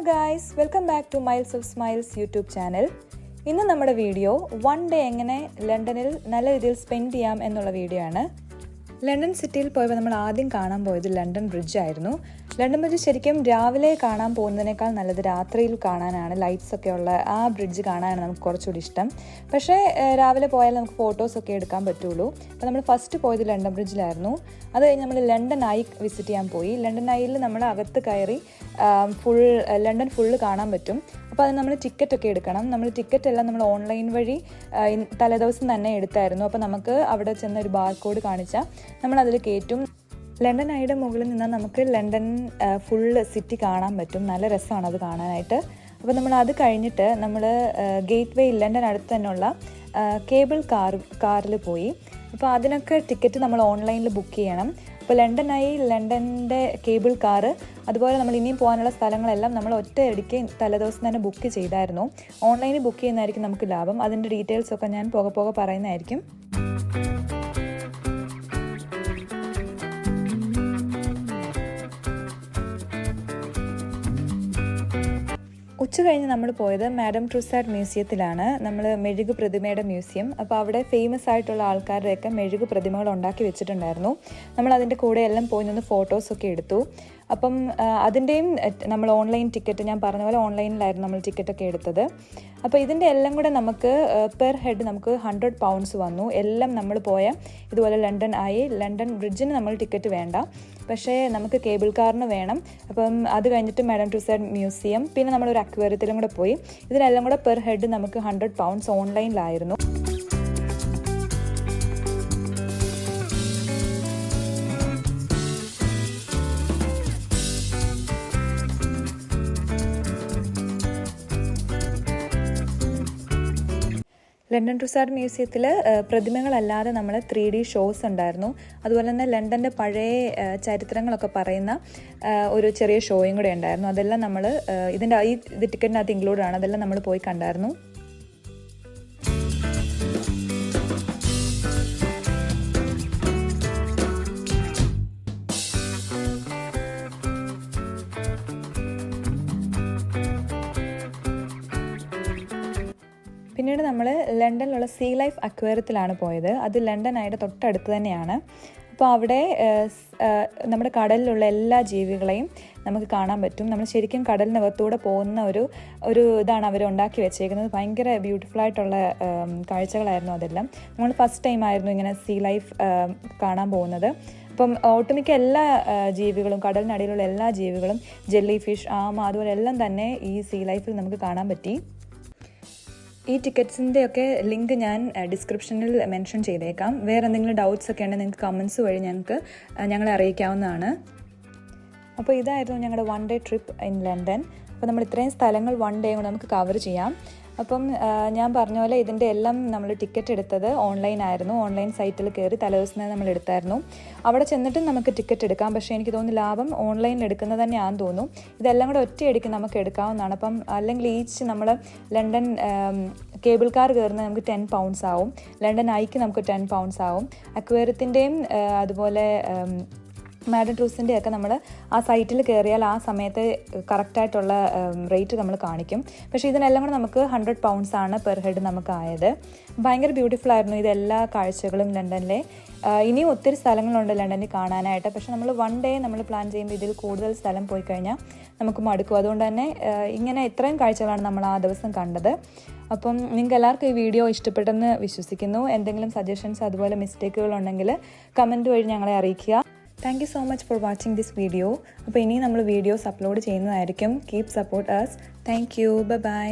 Guys, welcome back to miles of smiles YouTube channel. ഇന്ന് നമ്മുടെ video one day എങ്ങനെ ലണ്ടനിൽ നല്ല രീതിയിൽ സ്പെൻഡ് ചെയ്യാം എന്നുള്ള വീഡിയോ ആണ്. ലണ്ടൻ സിറ്റിയിൽ പോയപ്പോൾ നമ്മൾ ആദ്യം കാണാൻ പോയത് ലണ്ടൻ ബ്രിഡ്ജ് ആയിരുന്നു. ലണ്ടൻ ബ്രിഡ്ജ് ശരിക്കും രാവിലെ കാണാൻ പോകുന്നതിനേക്കാൾ നല്ലത് രാത്രിയിൽ കാണാനാണ്. ലൈറ്റ്സ് ഒക്കെ ഉള്ള ആ ബ്രിഡ്ജ് കാണാനാണ് നമുക്ക് കുറച്ചുകൂടി ഇഷ്ടം. പക്ഷേ രാവിലെ പോയാൽ നമുക്ക് ഫോട്ടോസൊക്കെ എടുക്കാൻ പറ്റുള്ളൂ. അപ്പോൾ നമ്മൾ ഫസ്റ്റ് പോയത് ലണ്ടൻ ബ്രിഡ്ജിലായിരുന്നു. അത് കഴിഞ്ഞ് നമ്മൾ ലണ്ടൻ ഐ വിസിറ്റ് ചെയ്യാൻ പോയി. ലണ്ടൻ ഐയിൽ നമ്മൾ അകത്ത് കയറി ലണ്ടൻ ഫുള്ള് കാണാൻ പറ്റും. അപ്പോൾ അത് നമ്മൾ ടിക്കറ്റൊക്കെ എടുക്കണം. നമ്മൾ ടിക്കറ്റ് എല്ലാം നമ്മൾ ഓൺലൈൻ വഴി തലേദിവസം തന്നെ എടുത്തായിരുന്നു. അപ്പോൾ നമുക്ക് അവിടെ ചെന്ന് ഒരു ബാർകോഡ് കാണിച്ചാൽ നമ്മളതിൽ കയറ്റും. ലണ്ടൻ ഐയുടെ മുകളിൽ നിന്നാൽ നമുക്ക് ലണ്ടൻ ഫുള്ള് സിറ്റി കാണാൻ പറ്റും. നല്ല രസമാണ് അത് കാണാനായിട്ട്. അപ്പോൾ നമ്മൾ അത് കഴിഞ്ഞിട്ട് നമ്മൾ ഗേറ്റ് വേ ലണ്ടൻ അടുത്ത് തന്നെയുള്ള കേബിൾ കാറിൽ പോയി. അപ്പോൾ അതിനൊക്കെ ടിക്കറ്റ് നമ്മൾ ഓൺലൈനിൽ ബുക്ക് ചെയ്യണം. അപ്പോൾ ലണ്ടനായി ലണ്ടൻ്റെ കേബിൾ കാറ് അതുപോലെ നമ്മൾ ഇനിയും പോകാനുള്ള സ്ഥലങ്ങളെല്ലാം നമ്മൾ ഒറ്റയടിക്ക് തലേദിവസം തന്നെ ബുക്ക് ചെയ്തായിരുന്നു. ഓൺലൈനിൽ ബുക്ക് ചെയ്യുന്നതായിരിക്കും നമുക്ക് ലാഭം. അതിൻ്റെ ഡീറ്റെയിൽസൊക്കെ ഞാൻ പോകെ പറയുന്നതായിരിക്കും. ഉച്ച കഴിഞ്ഞ് നമ്മൾ പോയത് മാഡം ട്രുസാഡ് മ്യൂസിയത്തിലാണ്. നമ്മൾ മെഴുകു പ്രതിമയുടെ മ്യൂസിയം. അപ്പോൾ അവിടെ ഫേമസ് ആയിട്ടുള്ള ആൾക്കാരുടെയൊക്കെ മെഴുകു പ്രതിമകൾ ഉണ്ടാക്കി വെച്ചിട്ടുണ്ടായിരുന്നു. നമ്മൾ അതിൻ്റെ കൂടെ എല്ലാം പോയി നിന്ന് ഫോട്ടോസൊക്കെ എടുത്തു. അപ്പം അതിൻ്റെയും നമ്മൾ ഓൺലൈൻ ടിക്കറ്റ്, ഞാൻ പറഞ്ഞ പോലെ ഓൺലൈനിലായിരുന്നു നമ്മൾ ടിക്കറ്റൊക്കെ എടുത്തത്. അപ്പോൾ ഇതിൻ്റെ എല്ലാം കൂടെ നമുക്ക് പെർ ഹെഡ് നമുക്ക് £100 വന്നു. എല്ലാം നമ്മൾ പോയ ഇതുപോലെ ലണ്ടൻ ആയി ലണ്ടൻ ബ്രിഡ്ജിന് നമ്മൾ ടിക്കറ്റ് വേണ്ട, പക്ഷേ നമുക്ക് കേബിൾ കാറിന് വേണം. അപ്പം അത് കഴിഞ്ഞിട്ട് മാഡം ട്രുസാഡ് മ്യൂസിയം, പിന്നെ നമ്മളൊരു അക്വേറിയത്തിലും കൂടെ പോയി. ഇതിനെല്ലാം കൂടെ പെർ ഹെഡ് നമുക്ക് £100 ഓൺലൈനിലായിരുന്നു. ലണ്ടൻ ട്രുസാഡ് മ്യൂസിയത്തിൽ പ്രതിമകളല്ലാതെ നമ്മൾ 3D ഷോസ് ഉണ്ടായിരുന്നു. അതുപോലെ തന്നെ ലണ്ടൻ്റെ പഴയ ചരിത്രങ്ങളൊക്കെ പറയുന്ന ഒരു ചെറിയ ഷോയും കൂടെ ഉണ്ടായിരുന്നു. അതെല്ലാം നമ്മൾ ഇത് ടിക്കറ്റിനകത്ത് ഇൻക്ലൂഡ് ആണ്. അതെല്ലാം നമ്മൾ പോയി കണ്ടായിരുന്നു. പിന്നീട് നമ്മൾ ലണ്ടനിലുള്ള സീ ലൈഫ് അക്വേറിയത്തിലാണ് പോയത്. അത് ലണ്ടൻ ആയിട്ട് തൊട്ടടുത്ത് തന്നെയാണ്. അപ്പോൾ അവിടെ നമ്മുടെ കടലിലുള്ള എല്ലാ ജീവികളെയും നമുക്ക് കാണാൻ പറ്റും. നമ്മൾ ശരിക്കും കടലിനകത്തൂടെ പോകുന്ന ഒരു ഇതാണ് അവർ ഉണ്ടാക്കി വെച്ചേക്കുന്നത്. ഭയങ്കര ബ്യൂട്ടിഫുള്ളായിട്ടുള്ള കാഴ്ചകളായിരുന്നു അതെല്ലാം. നമ്മൾ ഫസ്റ്റ് ടൈം ആയിരുന്നു ഇങ്ങനെ സീ ലൈഫ് കാണാൻ പോകുന്നത്. അപ്പം ഒട്ടുമിക്ക എല്ലാ ജീവികളും, കടലിനടിയിലുള്ള എല്ലാ ജീവികളും, ജെല്ലി ഫിഷ്, ആമ, അതുപോലെ എല്ലാം തന്നെ ഈ സീ ലൈഫിൽ നമുക്ക് കാണാൻ പറ്റി. ഈ ടിക്കറ്റ്സിൻ്റെയൊക്കെ ലിങ്ക് ഞാൻ ഡിസ്ക്രിപ്ഷനിൽ മെൻഷൻ ചെയ്തേക്കാം. വേറെ എന്തെങ്കിലും ഡൗട്ട്സ് ഒക്കെ ഉണ്ടെങ്കിൽ നിങ്ങൾക്ക് കമൻസ് വഴി ഞങ്ങളെ അറിയിക്കാവുന്നതാണ്. അപ്പോൾ ഇതായിരുന്നു ഞങ്ങളുടെ one day trip in London. അപ്പോൾ നമ്മൾ ഇത്രയും സ്ഥലങ്ങൾ വൺ ഡേ കൊണ്ട് നമുക്ക് കവർ ചെയ്യാം. അപ്പം ഞാൻ പറഞ്ഞ പോലെ ഇതിൻ്റെ എല്ലാം നമ്മൾ ടിക്കറ്റ് എടുത്തത് ഓൺലൈനായിരുന്നു. ഓൺലൈൻ സൈറ്റിൽ കയറി തലേദിവസം തന്നെ നമ്മൾ എടുത്തായിരുന്നു. അവിടെ ചെന്നിട്ടും നമുക്ക് ടിക്കറ്റ് എടുക്കാം. പക്ഷേ എനിക്ക് തോന്നുന്നു ലാഭം ഓൺലൈനിൽ എടുക്കുന്നത് തന്നെയാണെന്ന് തോന്നുന്നു. ഇതെല്ലാം കൂടെ ഒറ്റയടിക്ക് നമുക്ക് എടുക്കാവുന്നതാണ്. അപ്പം അല്ലെങ്കിൽ ഈച്ച് നമ്മൾ ലണ്ടൻ കേബിൾ കാർ കയറുന്നത് നമുക്ക് £10 ആവും. ലണ്ടൻ ഐക്ക് നമുക്ക് £10 ആവും. അക്വേറിയത്തിൻ്റെയും അതുപോലെ മാഡം ട്രൂസിൻ്റെ ഒക്കെ നമ്മൾ ആ സൈറ്റിൽ കയറിയാൽ ആ സമയത്ത് കറക്റ്റായിട്ടുള്ള റേറ്റ് നമ്മൾ കാണിക്കും. പക്ഷേ ഇതിനെല്ലാം കൂടെ നമുക്ക് £100 ആണ് പെർ ഹെഡ് നമുക്ക് ആയത്. ഭയങ്കര ബ്യൂട്ടിഫുൾ ആയിരുന്നു ഇതെല്ലാ കാഴ്ചകളും ലണ്ടനിലെ. ഇനിയും ഒത്തിരി സ്ഥലങ്ങളുണ്ട് ലണ്ടനിൽ കാണാനായിട്ട്. പക്ഷേ നമ്മൾ വൺ ഡേ നമ്മൾ പ്ലാൻ ചെയ്യുമ്പോൾ ഇതിൽ കൂടുതൽ സ്ഥലം പോയി കഴിഞ്ഞാൽ നമുക്ക് മടുക്കും. അതുകൊണ്ട് തന്നെ ഇങ്ങനെ ഇത്രയും കാഴ്ചകളാണ് നമ്മൾ ആ ദിവസം കണ്ടത്. അപ്പം നിങ്ങൾക്ക് എല്ലാവർക്കും ഈ വീഡിയോ ഇഷ്ടപ്പെട്ടെന്ന് വിശ്വസിക്കുന്നു. എന്തെങ്കിലും സജഷൻസ് അതുപോലെ മിസ്റ്റേക്കുകൾ ഉണ്ടെങ്കിൽ കമൻറ്റ് വഴി ഞങ്ങളെ അറിയിക്കുക. Thank you so much for watching this video. അപ്പോൾ ഇനി നമ്മൾ വീഡിയോസ് അപ്ലോഡ് ചെയ്യുന്നതായിരിക്കും. Keep support us. Thank you. By.